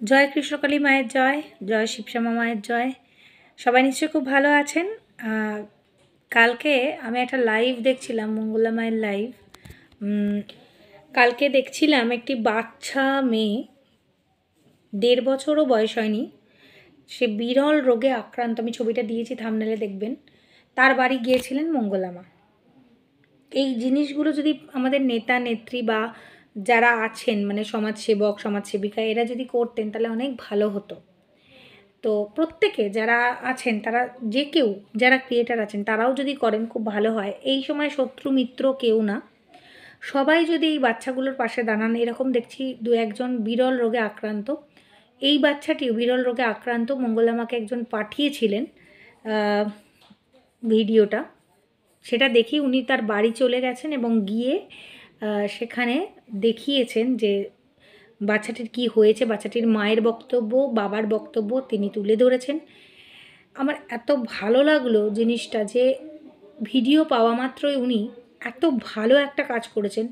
জয় কৃষ্ণকালী মায়ের জয়, জয় শিবশ্যামা মায়ের জয়। সবাই নিশ্চয়ই খুব ভালো আছেন। কালকে আমি একটা লাইভ দেখছিলাম, মঙ্গলা মায়ের লাইভ। কালকে দেখছিলাম একটি বাচ্চা মেয়ে, 1.5 বছরও বয়স হয়নি, সে বিরল রোগে আক্রান্ত। আমি ছবিটা দিয়েছি, থাম্বনেলে দেখবেন। তার বাড়ি গিয়েছিলেন মঙ্গলা মা। এই জিনিসগুলো যদি আমাদের নেতা নেত্রী বা যারা আছেন, মানে সমাজসেবক সমাজসেবিকা, এরা যদি করতেন তাহলে অনেক ভালো হতো। তো প্রত্যেকে যারা আছেন, তারা যে কেউ যারা ক্রিয়েটার আছেন তারাও যদি করেন খুব ভালো হয়। এই সময় শত্রু মিত্র কেউ না, সবাই যদি এই বাচ্চাগুলোর পাশে দাঁড়ান। এরকম দেখছি 2-1জন বিরল রোগে আক্রান্ত। এই বাচ্চাটিও বিরল রোগে আক্রান্ত। মঙ্গলামাকে একজন পাঠিয়েছিলেন ভিডিওটা, সেটা দেখি উনি তার বাড়ি চলে গেছেন এবং গিয়ে সেখানে দেখিয়েছেন যে বাচ্চাটির কি হয়েছে। বাচ্চাটির মায়ের বক্তব্য, বাবার বক্তব্য তিনি তুলে ধরেছেন। আমার এত ভালো লাগলো জিনিসটা, যে ভিডিও পাওয়া মাত্রই উনি এত ভালো একটা কাজ করেছেন।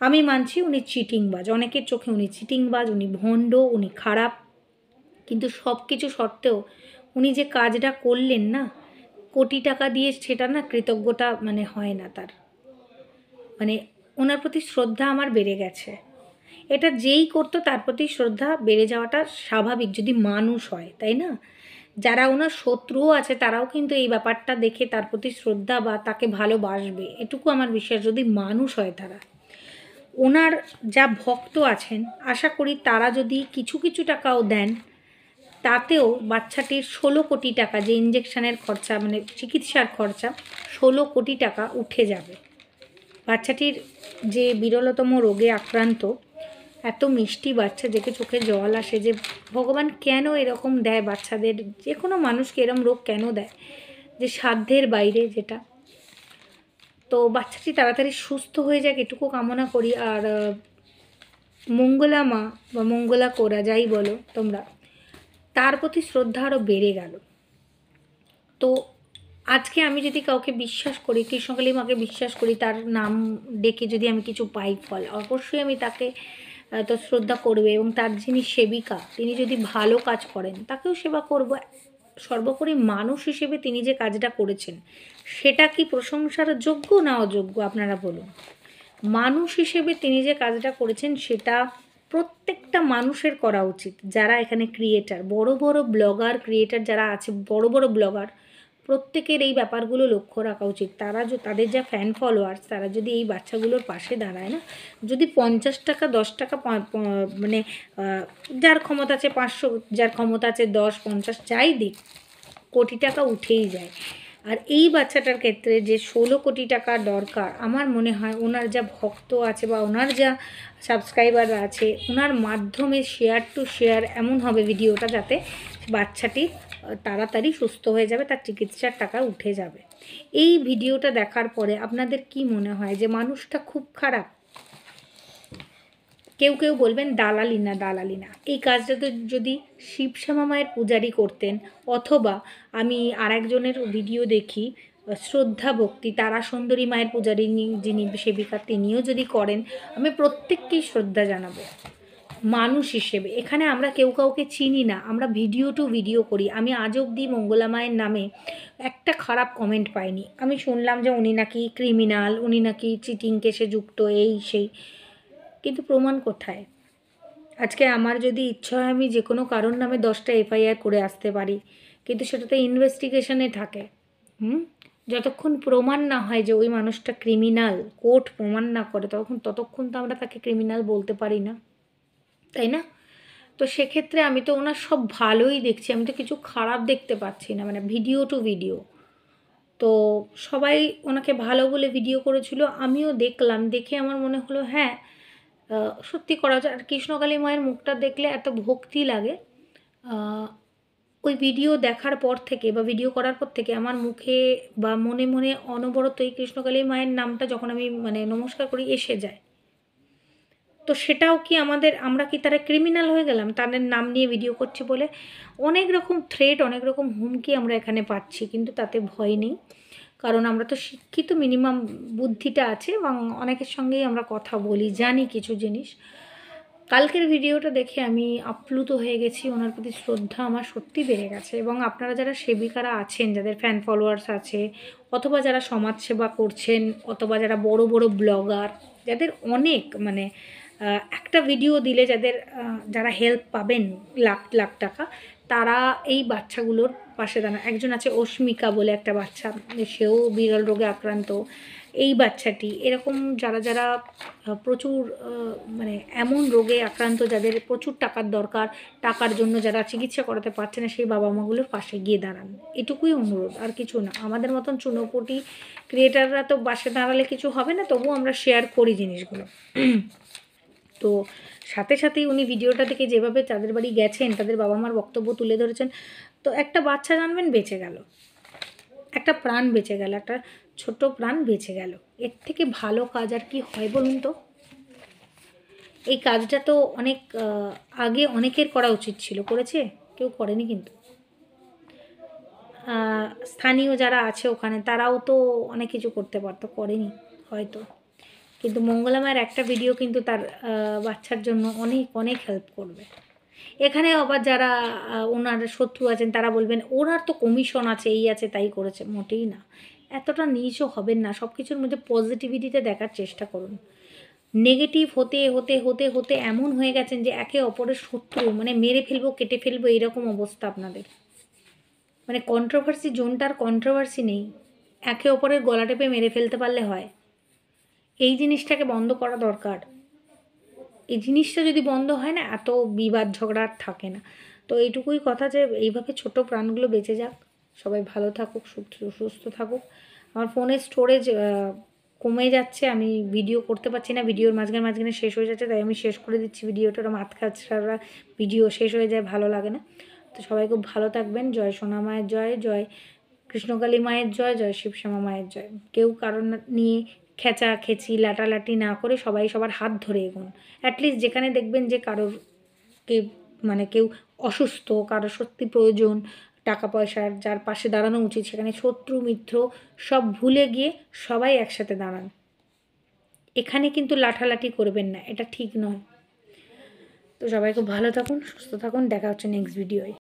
আমি মানছি উনি চিটিংবাজ, অনেকের চোখে উনি চিটিংবাজ, উনি ভণ্ড, উনি খারাপ, কিন্তু সব কিছু সত্ত্বেও উনি যে কাজটা করলেন না, কোটি টাকা দিয়ে সেটা না কৃতজ্ঞতা মানে হয় না তার। মানে ওনার প্রতি শ্রদ্ধা আমার বেড়ে গেছে। এটা যেই করতো তার প্রতি শ্রদ্ধা বেড়ে যাওয়াটা স্বাভাবিক, যদি মানুষ হয়, তাই না? যারা ওনার শত্রুও আছে তারাও কিন্তু এই ব্যাপারটা দেখে তার প্রতি শ্রদ্ধা বা তাকে ভালোবাসবে, এটুকু আমার বিশ্বাস, যদি মানুষ হয় তারা। ওনার যা ভক্ত আছেন, আশা করি তারা যদি কিছু কিছু টাকাও দেন, তাতেও বাচ্চাটির 16 কোটি টাকা, যে ইঞ্জেকশনের খরচা মানে চিকিৎসার খরচা, 16 কোটি টাকা উঠে যাবে। বাচ্চাটির যে বিরলতম রোগে আক্রান্ত, এত মিষ্টি বাচ্চা, দেখে চোখে জল আসে যে ভগবান কেন এরকম দেয় বাচ্চাদের, যে কোনো মানুষকে এরম রোগ কেন দেয়, যে সাধ্যের বাইরে যেটা। তো বাচ্চাটি তাড়াতাড়ি সুস্থ হয়ে যাক এটুকু কামনা করি। আর মঙ্গলা মা বা মঙ্গলা কোরা যাই বলো তোমরা, তার প্রতি শ্রদ্ধা আরও বেড়ে গেল। তো আজকে আমি যদি কাউকে বিশ্বাস করি, কৃষ্ণকালী মাকে বিশ্বাস করি, তার নাম ডেকে যদি আমি কিছু পাই ফল, অবশ্যই আমি তাকে তো শ্রদ্ধা করবে। এবং তার যিনি সেবিকা, তিনি যদি ভালো কাজ করেন তাকেও সেবা করব। সর্বোপরি মানুষ হিসেবে তিনি যে কাজটা করেছেন সেটা কি প্রশংসার যোগ্য না অযোগ্য আপনারা বলুন? মানুষ হিসেবে তিনি যে কাজটা করেছেন সেটা প্রত্যেকটা মানুষের করা উচিত। যারা এখানে ক্রিয়েটার, বড় বড় ব্লগার ক্রিয়েটার যারা আছে, বড় বড় ব্লগার, প্রত্যেকের এই ব্যাপারগুলো লক্ষ্য রাখা উচিত। তারা তাদের যা ফ্যান ফলোয়ার্স, তারা যদি এই বাচ্চাগুলোর পাশে দাঁড়ায় না, যদি 50 টাকা 10 টাকা মানে যার ক্ষমতা আছে 500, যার ক্ষমতা আছে 10, 50, যাই দিক, কোটি টাকা উঠেই যায়। আর এই বাচ্চাটার ক্ষেত্রে যে 16 কোটি টাকা দরকার, আমার মনে হয় ওনার যা ভক্ত আছে বা ওনার যা সাবস্ক্রাইবার আছে, ওনার মাধ্যমে শেয়ার টু শেয়ার এমন হবে ভিডিওটা, যাতে বাচ্চাটি তাড়াতাড়ি সুস্থ হয়ে যাবে, তার চিকিৎসার টাকা উঠে যাবে। এই ভিডিওটা দেখার পরে আপনাদের কি মনে হয় যে মানুষটা খুব খারাপ? কেউ কেউ বলবেন দালালি না, দালালি না। এই কাজটা তো যদি শিবশ্যামা মায়ের পূজারি করতেন, অথবা আমি আরেকজনের ভিডিও দেখি শ্রদ্ধা ভক্তি তারা সুন্দরী মায়ের পূজারি যিনি সেবিকা, তিনিও যদি করেন, আমি প্রত্যেককেই শ্রদ্ধা জানাবো মানুষ হিসেবে। এখানে আমরা কেউ কাউকে চিনি না, আমরা ভিডিও টু ভিডিও করি। আমি আজ অবধি মঙ্গলা মায়ের নামে একটা খারাপ কমেন্ট পাইনি। আমি শুনলাম যে উনি নাকি ক্রিমিনাল, উনি নাকি চিটিং কেসে যুক্ত, এই সেই, কিন্তু প্রমাণ কোথায়? আজকে আমার যদি ইচ্ছা হয় আমি যে কোনো কারোর নামে 10টা এফআইআর করে আসতে পারি, কিন্তু সেটা তো ইনভেস্টিগেশনে থাকে। যতক্ষণ প্রমাণ না হয় যে ওই মানুষটা ক্রিমিনাল, কোর্ট প্রমাণ না করে, ততক্ষণ তো আমরা তাকে ক্রিমিনাল বলতে পারি না, তাই না? তো সেক্ষেত্রে আমি তো ওনার সব ভালোই দেখছি, আমি তো কিছু খারাপ দেখতে পাচ্ছি না, মানে ভিডিও টু ভিডিও। তো সবাই ওনাকে ভালো বলে ভিডিও করেছিল, আমিও দেখলাম, দেখে আমার মনে হলো হ্যাঁ সত্যি করা যায়। আর কৃষ্ণকালী মায়ের মুখটা দেখলে এত ভক্তি লাগে। ওই ভিডিও দেখার পর থেকে বা ভিডিও করার পর থেকে আমার মুখে বা মনে মনে অনবরত এই কৃষ্ণকালী মায়ের নামটা যখন আমি মানে নমস্কার করি এসে যায়। তো সেটাও কি আমরা কি তারা ক্রিমিনাল হয়ে গেলাম তাদের নাম নিয়ে ভিডিও করছি বলে? অনেক রকম থ্রেট, অনেক রকম হুমকি আমরা এখানে পাচ্ছি, কিন্তু তাতে ভয় নেই, কারণ আমরা তো শিক্ষিত, মিনিমাম বুদ্ধিটা আছে এবং অনেকের সঙ্গেই আমরা কথা বলি, জানি কিছু জিনিস। কালকের ভিডিওটা দেখে আমি আপ্লুত হয়ে গেছি, ওনার প্রতি শ্রদ্ধা আমার সত্যি বেড়ে গেছে। এবং আপনারা যারা সেবিকারা আছেন, যাদের ফ্যান ফলোয়ার্স আছে, অথবা যারা সমাজসেবা করছেন, অথবা যারা বড় বড় ব্লগার, যাদের অনেক মানে একটা ভিডিও দিলে যারা হেল্প পাবেন লাখ লাখ টাকা, তারা এই বাচ্চাগুলোর পাশে দাঁড়ান। একজন আছে অস্মিকা বলে একটা বাচ্চা, সেও বিরল রোগে আক্রান্ত। এই বাচ্চাটি, এরকম যারা যারা প্রচুর মানে এমন রোগে আক্রান্ত, যাদের প্রচুর টাকার দরকার, টাকার জন্য যারা চিকিৎসা করাতে পারছে না, সেই বাবা মাগুলোর পাশে গিয়ে দাঁড়ান। এটুকুই অনুরোধ, আর কিছু না। আমাদের মতন চুনোপুটি ক্রিয়েটাররা তো পাশে দাঁড়ালে কিছু হবে না, তবুও আমরা শেয়ার করি জিনিসগুলো। তো সাথে সাথেই উনি ভিডিওটা থেকে যেভাবে তাদের বাড়ি গেছেন, তাদের বাবা মার বক্তব্য তুলে ধরেছেন, তো একটা বাচ্চা জানবেন বেঁচে গেল, একটা প্রাণ বেঁচে গেল, একটা ছোট প্রাণ বেঁচে গেল। এর থেকে ভালো কাজ আর কি হয় বলুন তো? এই কাজটা তো অনেক আগে অনেকের করা উচিত ছিল, করেছে? কেউ করেনি কিন্তু। স্থানীয় যারা আছে ওখানে, তারাও তো অনেক কিছু করতে পারতো, করেনি হয়তো। কিন্তু মঙ্গলা মায়ের একটা ভিডিও কিন্তু তার বাচ্চার জন্য অনেক অনেক হেল্প করবে। এখানে আবার যারা ওনার শত্রু আছেন, তারা বলবেন ওনার তো কমিশন আছে, এই আছে, তাই করেছে। মোটেই না, এতটা নিচও হবেন না। সব কিছুর মধ্যে পজিটিভিটিতে দেখার চেষ্টা করুন। নেগেটিভ হতে হতে হতে হতে এমন হয়ে গেছেন যে একে অপরের শত্রু, মানে মেরে ফেলবো, কেটে ফেলবো, এরকম অবস্থা আপনাদের। মানে কন্ট্রোভার্সি জোনটার কন্ট্রোভার্সি নেই, একে অপরের গলা টেপে মেরে ফেলতে পারলে হয়। এই জিনিসটাকে বন্ধ করা দরকার। এই জিনিসটা যদি বন্ধ হয় না, এত বিবাদ ঝগড়া আর থাকে না। তো এইটুকুই কথা, যে এইভাবে ছোট প্রাণগুলো বেঁচে যাক, সবাই ভালো থাকুক, সুস্থ থাকুক। আমার ফোনের স্টোরেজ কমে যাচ্ছে, আমি ভিডিও করতে পারছি না, ভিডিওর মাঝখানে মাঝখানে শেষ হয়ে যাচ্ছে, তাই আমি শেষ করে দিচ্ছি ভিডিওটা। মাথা খাচ্ছাড়া ভিডিও শেষ হয়ে যায়, ভালো লাগে না। তো সবাই খুব ভালো থাকবেন। জয় সোনা মায়ের জয়, জয় কৃষ্ণকালী মায়ের জয়, জয় শিবশ্যামা মায়ের জয়। কেউ কারণ নিয়ে খেচাখেচি লাটালাটি না করে সবাই সবার হাত ধরে এগোন। অ্যাটলিস্ট যেখানে দেখবেন যে কারোরকে মানে কেউ অসুস্থ, কারোর সত্যি প্রয়োজন টাকা পয়সার, যার পাশে দাঁড়ানো উচিত, সেখানে শত্রু মিত্র সব ভুলে গিয়ে সবাই একসাথে দাঁড়ান। এখানে কিন্তু লাঠালাঠি করবেন না, এটা ঠিক নয়। তো সবাই খুব ভালো থাকুন, সুস্থ থাকুন, দেখা হচ্ছে নেক্সট ভিডিওয়।